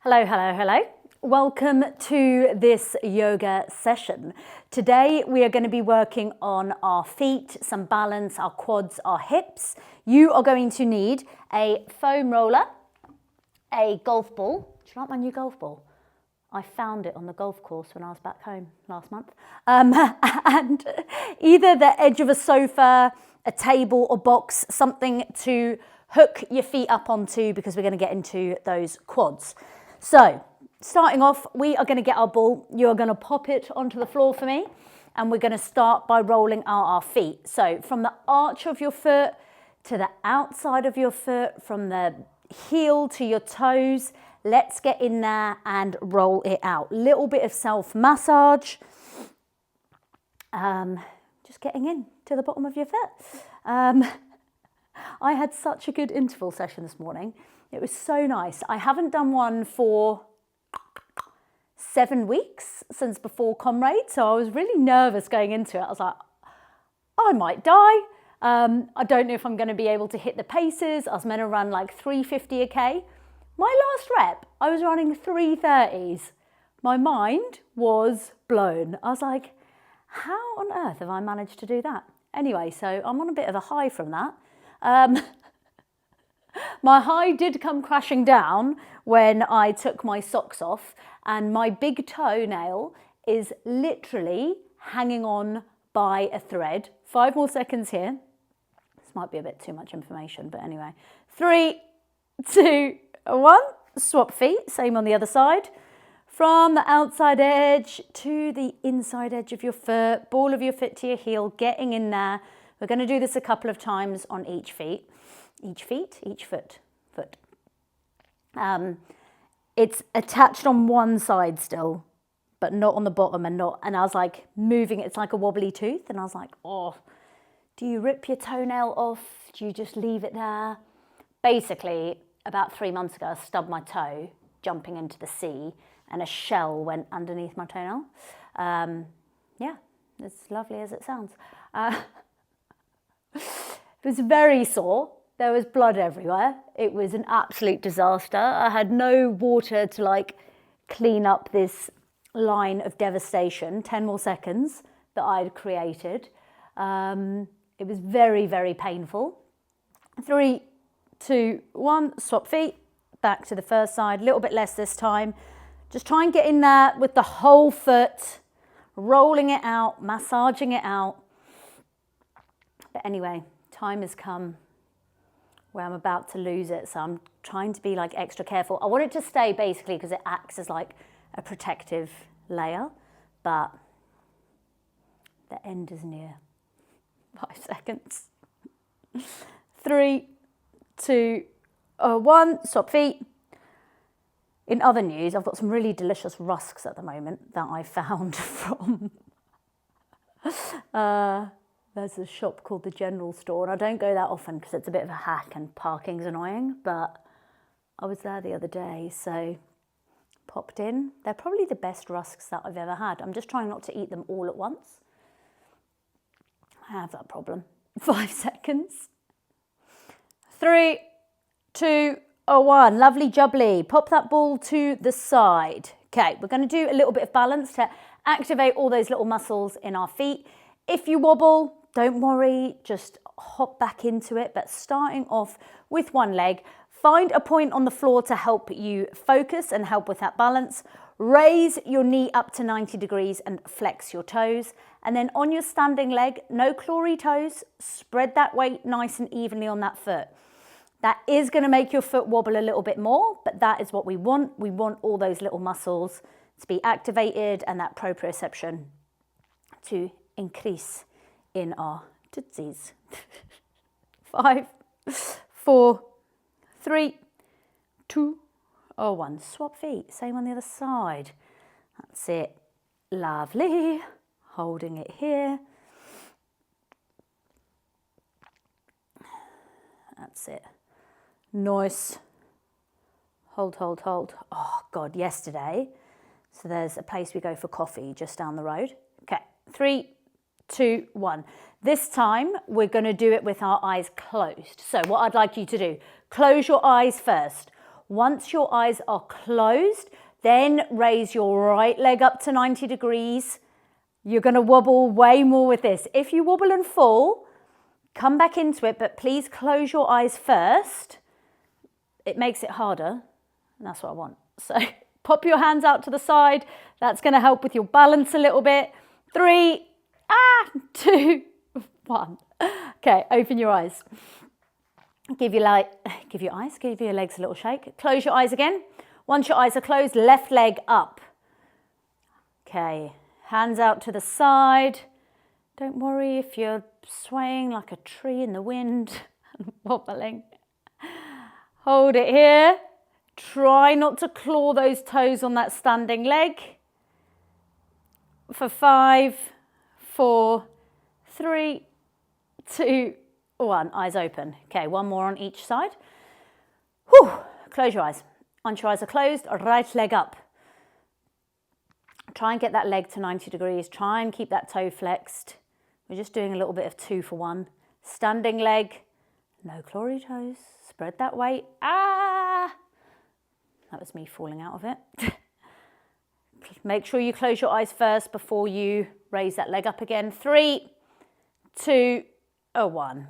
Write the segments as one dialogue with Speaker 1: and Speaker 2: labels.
Speaker 1: Hello, hello, hello. Welcome to this yoga session. Today we are going to be working on our feet, some balance, our quads, our hips. You are going to need a foam roller, a golf ball. Do you like my new golf ball? I found it on the golf course when I was back home last month. And either the edge of a sofa, a table or box, something to hook your feet up onto because we're going to get into those quads. So, starting off, we are going to get our ball. You're going to pop it onto the floor for me, and we're going to start by rolling out our feet. So, from the arch of your foot to the outside of your foot, from the heel to your toes, let's get in there and roll it out. Little bit of self-massage. Just getting in to the bottom of your foot. I had such a good interval session this morning. It was so nice. I haven't done one for 7 weeks since before Comrade, so I was really nervous going into it. I was like, I might die. I don't know if I'm going to be able to hit the paces. I was meant to run like 350 a K. My last rep, I was running 330s. My mind was blown. I was like, how on earth have I managed to do that? Anyway, so I'm on a bit of a high from that. My high did come crashing down when I took my socks off, and my big toenail is literally hanging on by a thread. 5 more seconds here. This might be a bit too much information, but anyway. 3, 2, 1. Swap feet. Same on the other side. From the outside edge to the inside edge of your foot. Ball of your foot to your heel. Getting in there. We're going to do this a couple of times on each foot. It's attached on one side still, but not on the bottom and I was like moving it. It's like a wobbly tooth. And I was like, oh, do you rip your toenail off? Do you just leave it there? Basically, about 3 months ago, I stubbed my toe jumping into the sea and a shell went underneath my toenail. Yeah, as lovely as it sounds. It was very sore. There was blood everywhere. It was an absolute disaster. I had no water to like clean up this line of devastation. 10 more seconds that I had created. It was very, very painful. 3, 2, 1, swap feet. Back to the first side, a little bit less this time. Just try and get in there with the whole foot, rolling it out, massaging it out. But anyway, time has come where I'm about to lose it, so I'm trying to be like extra careful. I want it to stay basically because it acts as like a protective layer, but the end is near. 5 seconds. 3, 2, 1, swap feet. In other news, I've got some really delicious rusks at the moment that I found from there's a shop called the General Store, and I don't go that often because it's a bit of a hack and parking's annoying, but I was there the other day, so popped in. They're probably the best rusks that I've ever had. I'm just trying not to eat them all at once. I have that problem. 5 seconds. 3, 2, 1. Lovely jubbly. Pop that ball to the side. Okay, we're going to do a little bit of balance to activate all those little muscles in our feet. If you wobble, don't worry, just hop back into it. But starting off with one leg, find a point on the floor to help you focus and help with that balance. Raise your knee up to 90 degrees and flex your toes. And then on your standing leg, no clawy toes, spread that weight nice and evenly on that foot. That is going to make your foot wobble a little bit more, but that is what we want. We want all those little muscles to be activated and that proprioception to increase in our tootsies. 5, 4, 3, 2, 1. Swap feet. Same on the other side. That's it. Lovely. Holding it here. That's it. Nice. Hold, hold, hold. Oh, God, yesterday. So there's a place we go for coffee just down the road. Okay, 3, 2, 1. This time, we're going to do it with our eyes closed. So what I'd like you to do, close your eyes first. Once your eyes are closed, then raise your right leg up to 90 degrees. You're going to wobble way more with this. If you wobble and fall, come back into it, but please close your eyes first. It makes it harder, and that's what I want. So pop your hands out to the side. That's going to help with your balance a little bit. 3, 2, 1. Okay, open your eyes. Give your legs a little shake. Close your eyes again. Once your eyes are closed, left leg up. Okay, hands out to the side. Don't worry if you're swaying like a tree in the wind and wobbling. Hold it here. Try not to claw those toes on that standing leg. For 5, 4, 3, 2, 1. Eyes open. Okay, one more on each side. Whew. Close your eyes. Once your eyes are closed, right leg up. Try and get that leg to 90 degrees. Try and keep that toe flexed. We're just doing a little bit of 2 for 1. Standing leg. No claw your toes. Spread that weight. That was me falling out of it. Make sure you close your eyes first before you raise that leg up again. 3, 2, 1.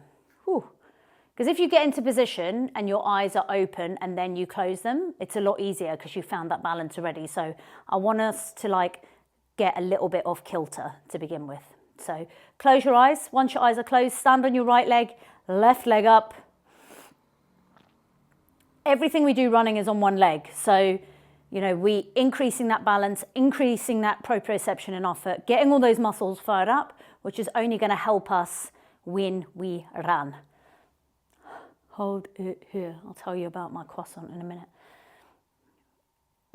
Speaker 1: Because if you get into position and your eyes are open and then you close them, it's a lot easier because you found that balance already. So I want us to get a little bit off kilter to begin with. So close your eyes. Once your eyes are closed, stand on your right leg, left leg up. Everything we do running is on one leg. So, we increasing that balance, increasing that proprioception in our foot, getting all those muscles fired up, which is only going to help us when we run. Hold it here. I'll tell you about my croissant in a minute.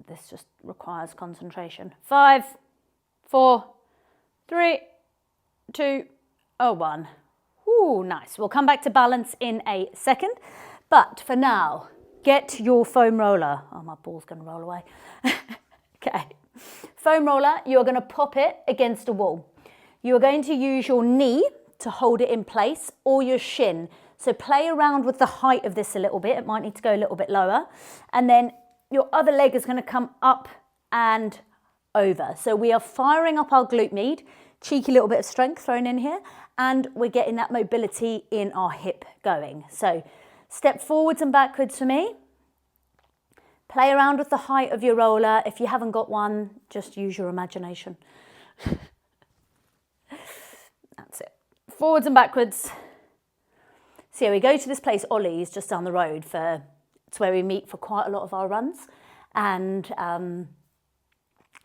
Speaker 1: This just requires concentration. 5, 4, 3, 2, 1. Ooh, nice. We'll come back to balance in a second. But for now, get your foam roller. Oh, my ball's going to roll away. Okay. Foam roller, you're going to pop it against a wall. You're going to use your knee to hold it in place or your shin. So play around with the height of this a little bit. It might need to go a little bit lower. And then your other leg is going to come up and over. So we are firing up our glute med, cheeky little bit of strength thrown in here, and we're getting that mobility in our hip going. So step forwards and backwards for me. Play around with the height of your roller. If you haven't got one, just use your imagination. That's it. Forwards and backwards. So we go to this place, Ollie's, just down the road. It's where we meet for quite a lot of our runs. And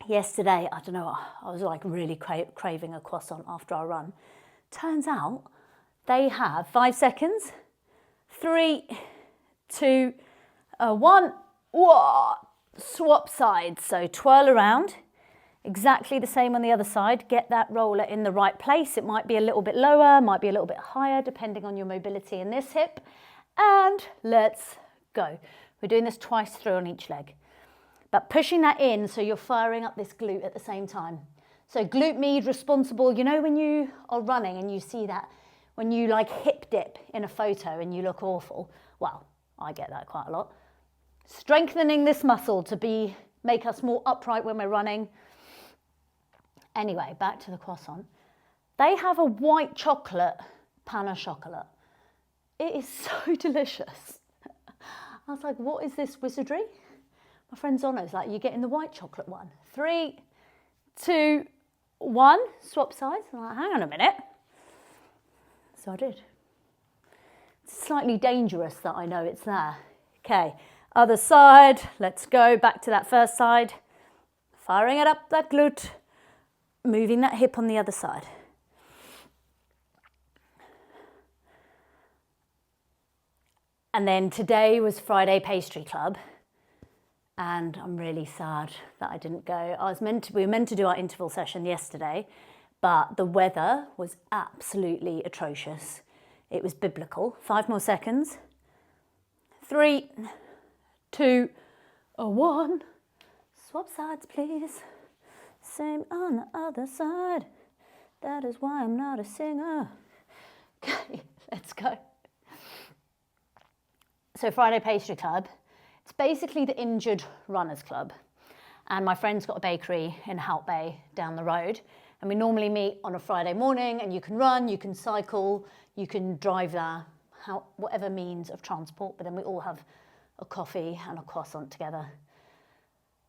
Speaker 1: yesterday, I don't know, I was really craving a croissant after our run. Turns out they have 5 seconds. 3, 2, 1. Whoa! Swap sides. So twirl around. Exactly the same on the other side. Get that roller in the right place. It might be a little bit lower, might be a little bit higher, depending on your mobility in this hip. And let's go. We're doing this twice through on each leg. But pushing that in so you're firing up this glute at the same time. So glute med responsible, when you are running and you see that, when you hip dip in a photo and you look awful. Well, I get that quite a lot. Strengthening this muscle to make us more upright when we're running. Anyway, back to the croissant. They have a white chocolate pain au chocolat. It is so delicious. I was like, what is this wizardry? My friend Zono's like, you're getting the white chocolate one. 3, 2, 1. Swap sides. I'm like, hang on a minute. So I did. It's slightly dangerous that I know it's there. Okay, other side. Let's go back to that first side. Firing it up, that glute. Moving that hip on the other side. And then today was Friday Pastry Club. And I'm really sad that I didn't go. We were meant to do our interval session yesterday, but the weather was absolutely atrocious. It was biblical. 5 more seconds. 3, 2, 1. Swap sides, please. Same on the other side. That is why I'm not a singer. Okay, let's go. So Friday Pastry Club, It's basically the Injured Runners Club. And my friend's got a bakery in Hout Bay down the road. And we normally meet on a Friday morning, and you can run, you can cycle, you can drive there, whatever means of transport. But then we all have a coffee and a croissant together.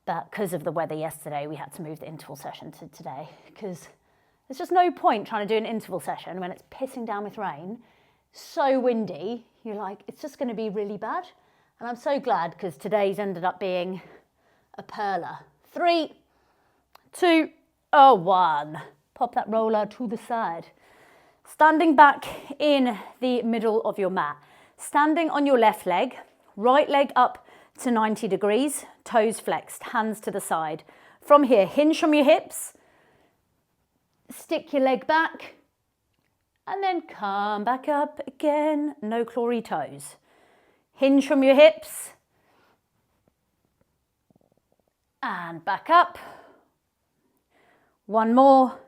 Speaker 1: But because of the weather yesterday, we had to move the interval session to today, because there's just no point trying to do an interval session when it's pissing down with rain, so windy. You're like, it's just going to be really bad. And I'm so glad, because today's ended up being a perler. 3, 2, 1. Pop that roller to the side. Standing back in the middle of your mat. Standing on your left leg, right leg up to 90 degrees, toes flexed, hands to the side. From here, hinge from your hips, stick your leg back, and then come back up again, no clawy toes. Hinge from your hips, and back up. One more.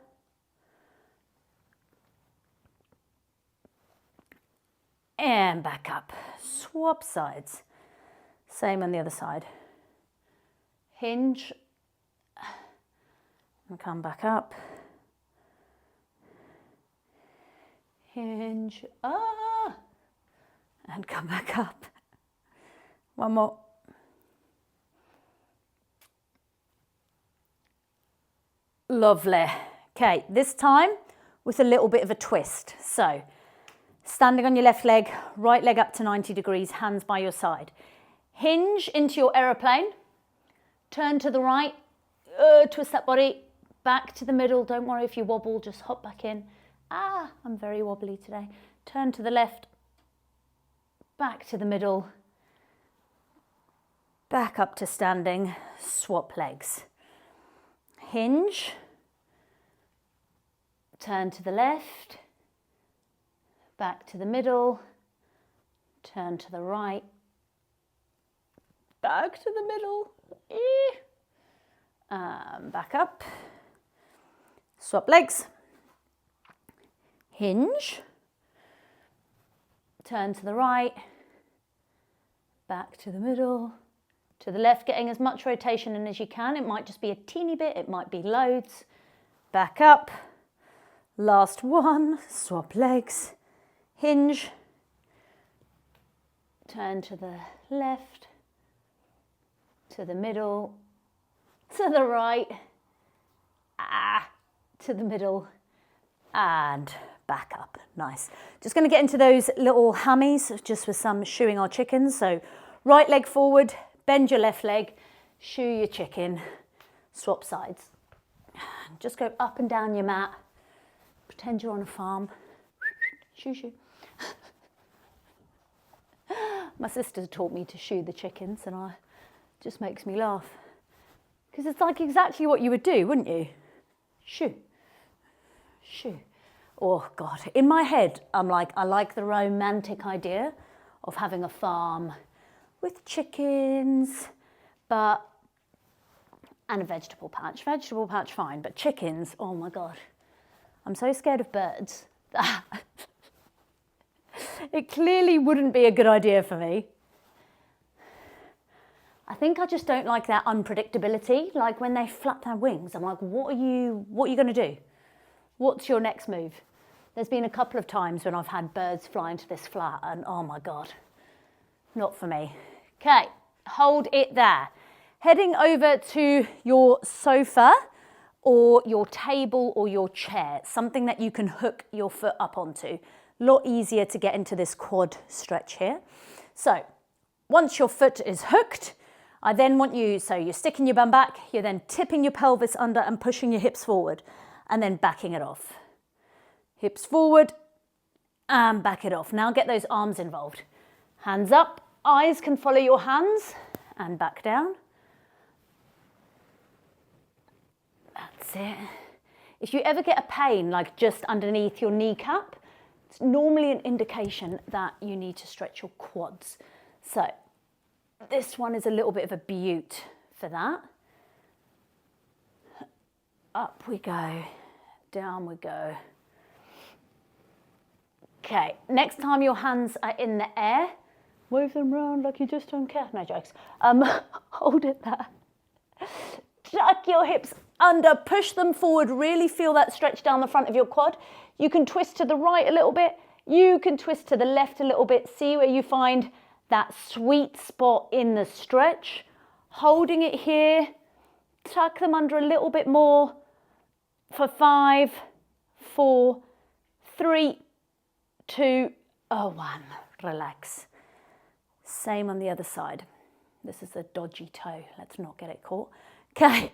Speaker 1: And back up. Swap sides. Same on the other side. Hinge. And come back up. Hinge. And come back up. One more. Lovely. Okay, this time with a little bit of a twist. So, standing on your left leg, right leg up to 90 degrees, hands by your side. Hinge into your aeroplane. Turn to the right, twist that body, back to the middle. Don't worry if you wobble, just hop back in. I'm very wobbly today. Turn to the left, back to the middle, back up to standing, swap legs. Hinge, turn to the left, back to the middle, turn to the right, back to the middle, back up, swap legs, hinge, turn to the right, back to the middle, to the left, getting as much rotation in as you can. It might just be a teeny bit, it might be loads. Back up, last one, swap legs, hinge, turn to the left, to the middle, to the right, to the middle, and back up. Nice. Just going to get into those little hammies, just with some shoeing our chickens. So right leg forward, bend your left leg, shoe your chicken, swap sides. Just go up and down your mat. Pretend you're on a farm. Shoo, shoo. My sister taught me to shoe the chickens, and it just makes me laugh. Because it's like exactly what you would do, wouldn't you? Shoo. Shoo. Oh, God. In my head, I'm like, I like the romantic idea of having a farm with chickens, and a vegetable patch. Vegetable patch, fine, but chickens, oh my God. I'm so scared of birds. It clearly wouldn't be a good idea for me. I think I just don't like that unpredictability. Like when they flap their wings, I'm like, what are you going to do? What's your next move? There's been a couple of times when I've had birds fly into this flat and oh my God, not for me. Okay, hold it there. Heading over to your sofa or your table or your chair, something that you can hook your foot up onto. A lot easier to get into this quad stretch here. So once your foot is hooked, I then want you, so you're sticking your bum back, you're then tipping your pelvis under and pushing your hips forward and then backing it off. Hips forward and back it off. Now get those arms involved. Hands up, eyes can follow your hands and back down. That's it. If you ever get a pain like just underneath your kneecap, it's normally an indication that you need to stretch your quads. So this one is a little bit of a beaut for that. Up we go, down we go. Okay, next time your hands are in the air, Wave them around like you just don't care. No jokes. Hold it there. Tuck your hips under, push them forward, really feel that stretch down the front of your quad. You can twist to the right a little bit, you can twist to the left a little bit. See where you find that sweet spot in the stretch. Holding it here, tuck them under a little bit more for 5, 4, 3, 2, 1. Relax. Same on the other side. This is a dodgy toe. Let's not get it caught. Okay.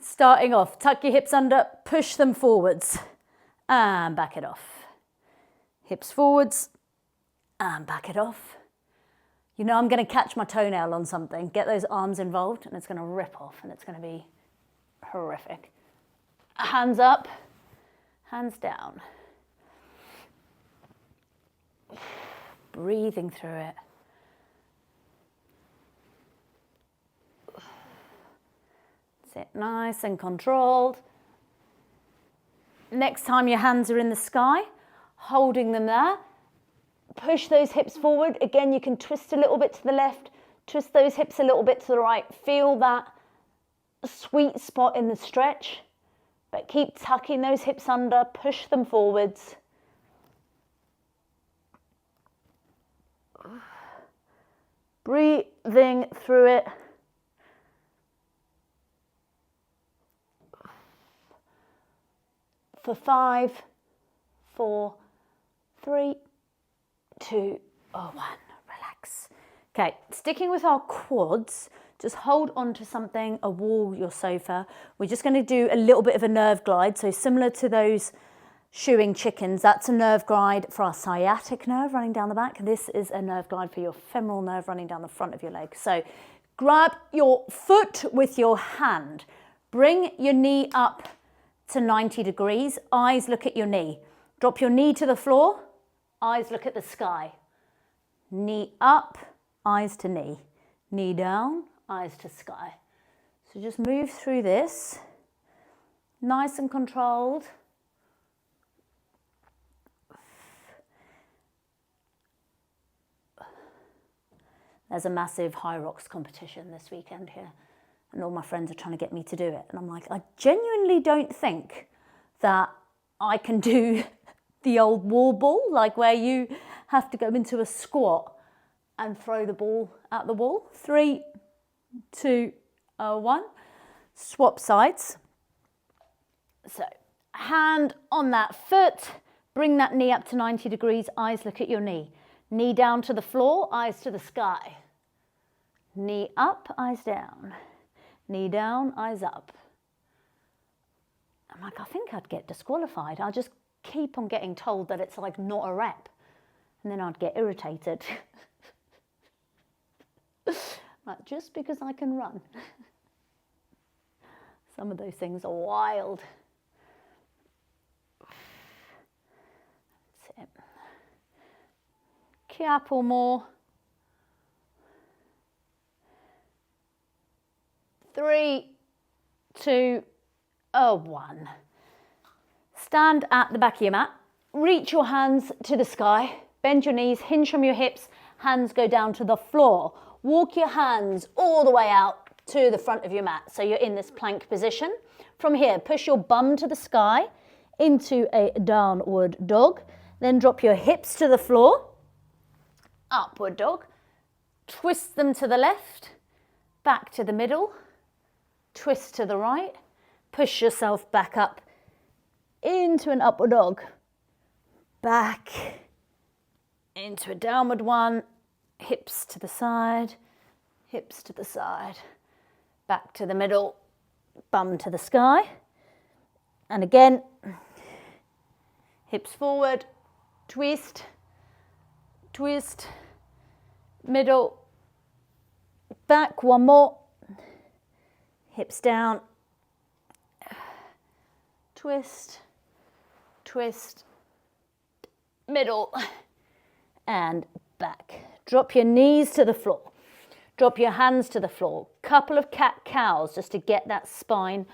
Speaker 1: Starting off, tuck your hips under, push them forwards and back it off. Hips forwards and back it off. You know I'm going to catch my toenail on something. Get those arms involved and it's going to rip off and it's going to be horrific. Hands up, hands down. Breathing through it. Sit nice and controlled. Next time your hands are in the sky, holding them there. Push those hips forward. Again, you can twist a little bit to the left, twist those hips a little bit to the right. Feel that sweet spot in the stretch, but keep tucking those hips under, push them forwards. Breathing through it. For 5, 4, 3, 2, 1. Relax. Okay, sticking with our quads, just hold on to something, a wall, your sofa. We're just going to do a little bit of a nerve glide. So similar to those shoeing chickens, that's a nerve glide for our sciatic nerve running down the back. This is a nerve glide for your femoral nerve running down the front of your leg. So grab your foot with your hand. Bring your knee up to 90 degrees. Eyes look at your knee. Drop your knee to the floor. Eyes look at the sky. Knee up, eyes to knee. Knee down, eyes to sky. So just move through this. Nice and controlled. There's a massive high rocks competition this weekend here. And all my friends are trying to get me to do it. And I'm like, I genuinely don't think that I can do the old wall ball, like where you have to go into a squat and throw the ball at the wall. 3, 2, 1. Swap sides. So hand on that foot, bring that knee up to 90 degrees, eyes look at your knee. Knee down to the floor, eyes to the sky. Knee up, eyes down. Knee down, eyes up. I'm like, I think I'd get disqualified. I'll just keep on getting told that it's like not a rep. And then I'd get irritated. Like, just because I can run. Some of those things are wild. That's it. Couple more. 3, 2, 1. Stand at the back of your mat. Reach your hands to the sky. Bend your knees, hinge from your hips. Hands go down to the floor. Walk your hands all the way out to the front of your mat. So you're in this plank position. From here, push your bum to the sky into a downward dog. Then drop your hips to the floor. Upward dog. Twist them to the left. Back to the middle. Twist to the right. Push yourself back up into an upward dog. Back into a downward one. Hips to the side. Hips to the side. Back to the middle. Bum to the sky. And again, hips forward. Twist. Twist. Middle. Back. One more. Hips down. Twist. Twist. Middle. And back. Drop your knees to the floor. Drop your hands to the floor. Couple of cat-cows just to get that spine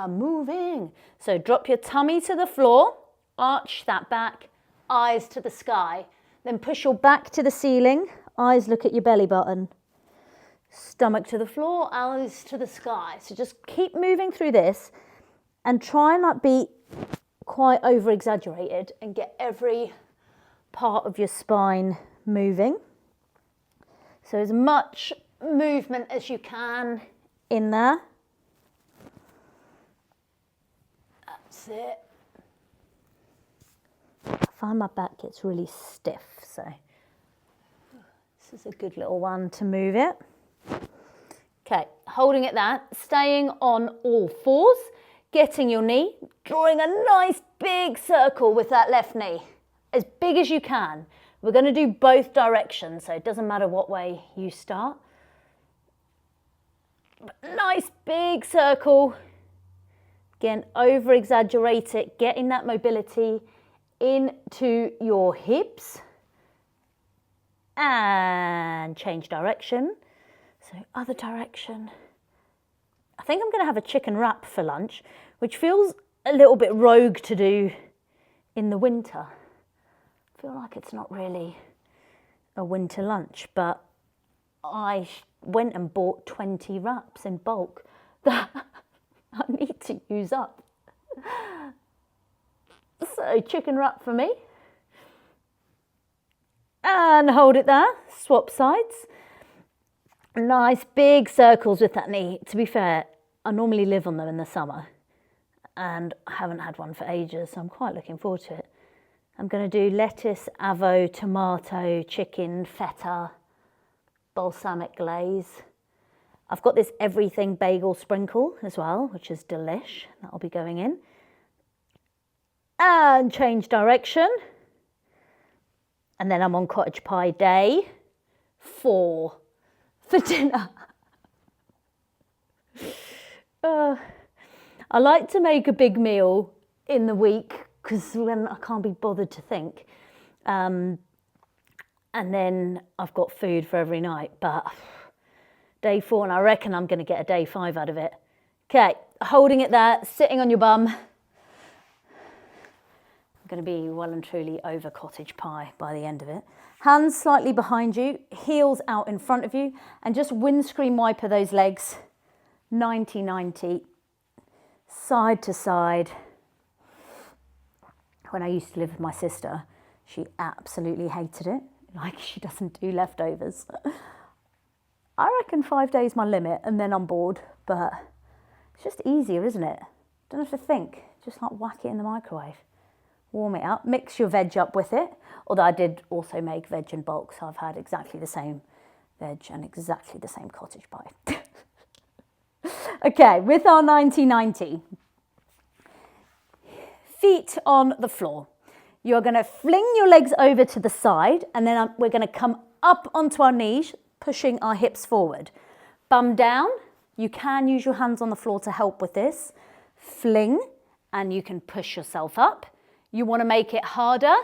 Speaker 1: moving. So drop your tummy to the floor. Arch that back. Eyes to the sky. Then push your back to the ceiling, eyes look at your belly button. Stomach to the floor, eyes to the sky. So just keep moving through this and try and not be quite over exaggerated and get every part of your spine moving. So as much movement as you can in there. That's it. I find my back gets really stiff, so this is a good little one to move it. Okay, holding at that, staying on all fours, getting your knee, drawing a nice big circle with that left knee, as big as you can. We're going to do both directions, so it doesn't matter what way you start. But nice big circle. Again, over exaggerate it, getting that mobility into your hips. And change direction. So other direction. I think I'm going to have a chicken wrap for lunch, which feels a little bit rogue to do in the winter. I feel like it's not really a winter lunch, but I went and bought 20 wraps in bulk that I need to use up. So chicken wrap for me. And hold it there, swap sides. Nice big circles with that knee. To be fair, I normally live on them in the summer and I haven't had one for ages, so I'm quite looking forward to it. I'm going to do lettuce, avo, tomato, chicken, feta, balsamic glaze. I've got this everything bagel sprinkle as well, which is delish. That'll be going in. And change direction. And then I'm on cottage pie day 4 for dinner. I like to make a big meal in the week because then I can't be bothered to think. And then I've got food for every night, but day 4, and I reckon I'm going to get a day 5 out of it. Okay, holding it there, sitting on your bum. I'm going to be well and truly over cottage pie by the end of it. Hands slightly behind you, heels out in front of you, and just windscreen wiper those legs 90-90, side to side. When I used to live with my sister, she absolutely hated it. Like, she doesn't do leftovers. I reckon 5 days my limit and then I'm bored, but it's just easier, isn't it? Don't have to think, just like whack it in the microwave. Warm it up, mix your veg up with it. Although I did also make veg in bulk, so I've had exactly the same veg and exactly the same cottage pie. Okay, with our 90-90, feet on the floor. You're going to fling your legs over to the side, and then we're going to come up onto our knees, pushing our hips forward. Bum down. You can use your hands on the floor to help with this. Fling, and you can push yourself up. You want to make it harder.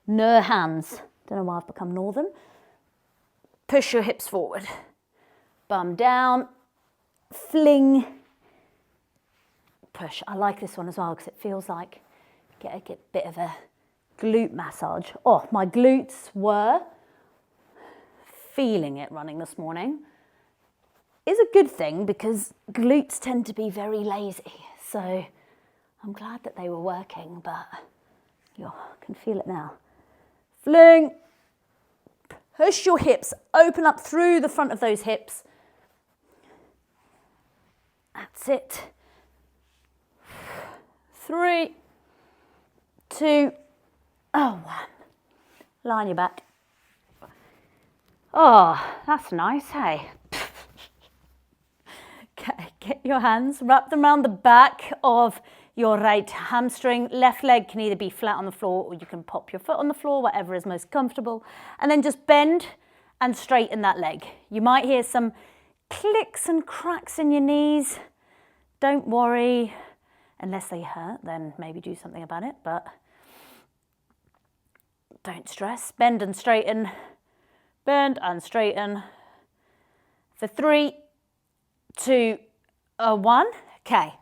Speaker 1: No hands. Don't know why I've become northern. Push your hips forward. Bum down. Fling. Push. I like this one as well because it feels like get a bit of a glute massage. Oh, my glutes were feeling it running this morning. Is a good thing because glutes tend to be very lazy. So I'm glad that they were working, but I can feel it now. Fling. Push your hips, open up through the front of those hips. That's it. 3, 2, 1. Lie on your back. Oh, that's nice, hey? Okay, get your hands, wrap them around the back of your right hamstring. Left leg can either be flat on the floor or you can pop your foot on the floor, whatever is most comfortable. And then just bend and straighten that leg. You might hear some clicks and cracks in your knees. Don't worry, unless they hurt, then maybe do something about it, but don't stress. Bend and straighten, bend and straighten. For 3, 2, 1. Okay,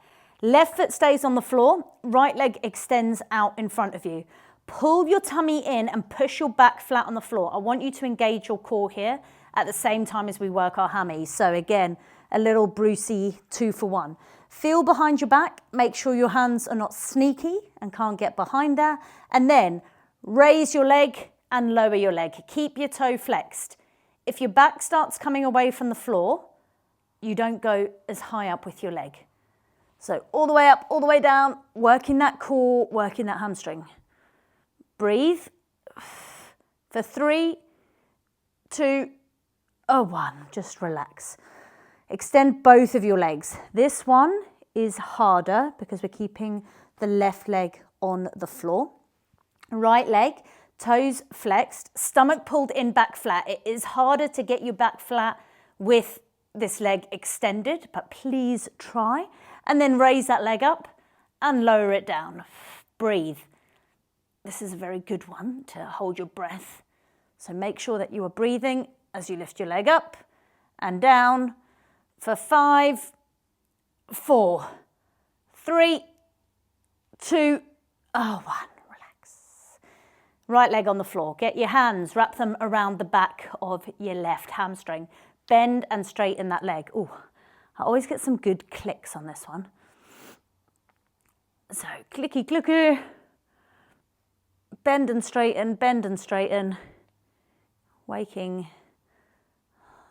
Speaker 1: left foot stays on the floor, right leg extends out in front of you. Pull your tummy in and push your back flat on the floor. I want you to engage your core here at the same time as we work our hammies. So again, a little Brucey 2 for 1. Feel behind your back, make sure your hands are not sneaky and can't get behind there. And then raise your leg and lower your leg. Keep your toe flexed. If your back starts coming away from the floor, you don't go as high up with your leg. So all the way up, all the way down, working that core, working that hamstring. Breathe for 3, 2, 1. Just relax. Extend both of your legs. This one is harder because we're keeping the left leg on the floor. Right leg, toes flexed, stomach pulled in, back flat. It is harder to get your back flat with this leg extended, but please try. And then raise that leg up and lower it down. Breathe. This is a very good one to hold your breath. So make sure that you are breathing as you lift your leg up and down for 5, 4, 3, 2, 1. Relax. Right leg on the floor. Get your hands, wrap them around the back of your left hamstring. Bend and straighten that leg. Ooh, I always get some good clicks on this one. So clicky clicky. Bend and straighten, waking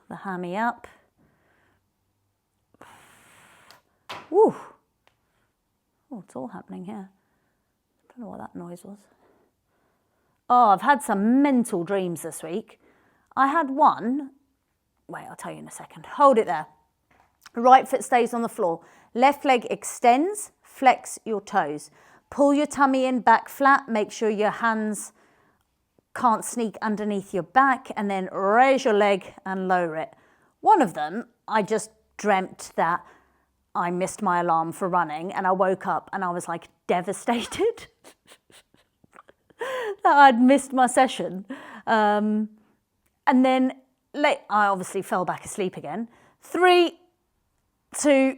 Speaker 1: the hammy up. Woo! Oh, it's all happening here. I don't know what that noise was. Oh, I've had some mental dreams this week. I had one, wait, I'll tell you in a second. Hold it there. Right foot stays on the floor. Left leg extends, flex your toes. Pull your tummy in, back flat. Make sure your hands can't sneak underneath your back, and then raise your leg and lower it. One of them, I just dreamt that I missed my alarm for running, and I woke up and I was like devastated that I'd missed my session. And then I obviously fell back asleep again. 3, 2,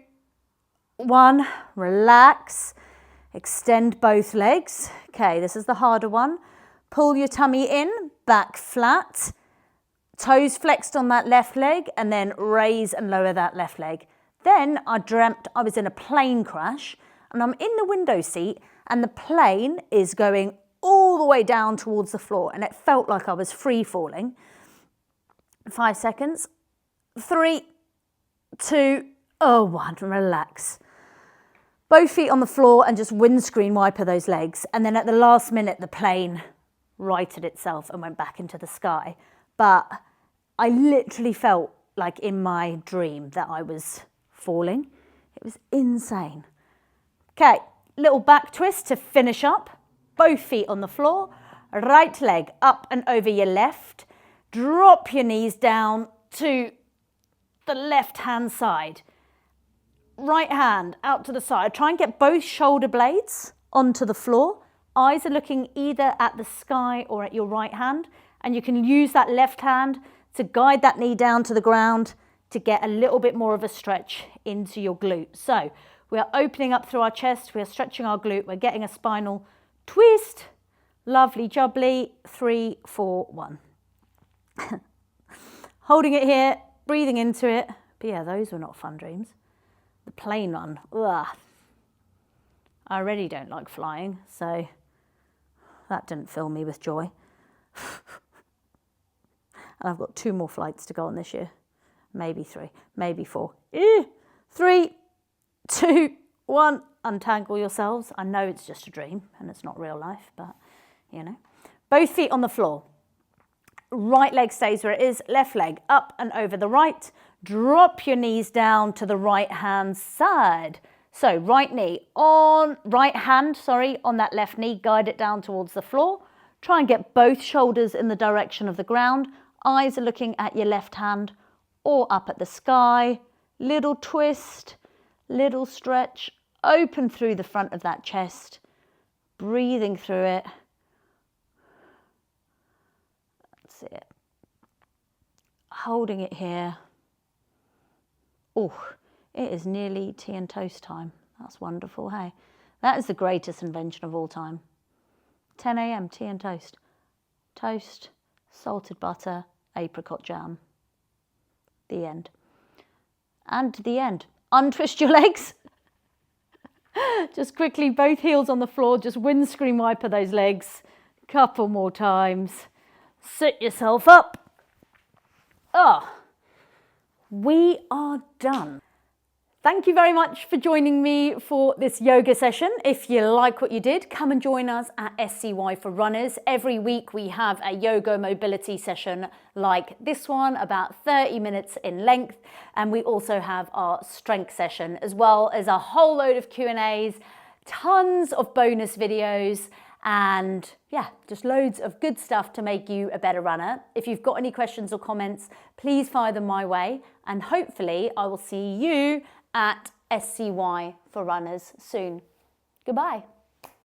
Speaker 1: 1, relax. Extend both legs. Okay, this is the harder one. Pull your tummy in, back flat. Toes flexed on that left leg, and then raise and lower that left leg. Then I dreamt I was in a plane crash, and I'm in the window seat, and the plane is going all the way down towards the floor, and it felt like I was free falling. 5 seconds. 3, 2, 1, relax. Both feet on the floor and just windscreen wiper those legs. And then at the last minute, the plane righted itself and went back into the sky. But I literally felt like in my dream that I was falling. It was insane. Okay, little back twist to finish up. Both feet on the floor. Right leg up and over your left. Drop your knees down to the left-hand side. Right hand out to the side. Try and get both shoulder blades onto the floor. Eyes are looking either at the sky or at your right hand. And you can use that left hand to guide that knee down to the ground to get a little bit more of a stretch into your glute. So we are opening up through our chest. We are stretching our glute. We're getting a spinal twist. Lovely jubbly. 3, 4, 1. Holding it here, breathing into it. But yeah, those were not fun dreams. The plane one, ugh. I already don't like flying, so that didn't fill me with joy. And I've got 2 more flights to go on this year. Maybe 3, maybe 4. 3, 2, 1. Untangle yourselves. I know it's just a dream and it's not real life, but you know. Both feet on the floor. Right leg stays where it is, left leg up and over the right. Drop your knees down to the right hand side. So right hand on that left knee, guide it down towards the floor. Try and get both shoulders in the direction of the ground. Eyes are looking at your left hand or up at the sky. Little twist, little stretch, open through the front of that chest. Breathing through it. That's it. Holding it here. Oh, it is nearly tea and toast time. That's wonderful, hey? That is the greatest invention of all time. 10 a.m. tea and toast. Toast, salted butter, apricot jam. The end. And the end. Untwist your legs. Just quickly, both heels on the floor, just windscreen wiper those legs. Couple more times. Sit yourself up. Oh, we are done. Thank you very much for joining me for this yoga session. If you like what you did, come and join us at SCY for Runners. Every week we have a yoga mobility session like this one, about 30 minutes in length. And we also have our strength session, as well as a whole load of Q&As, tons of bonus videos, and yeah, just loads of good stuff to make you a better runner. If you've got any questions or comments, please fire them my way, and hopefully I will see you at SCY for Runners soon. Goodbye.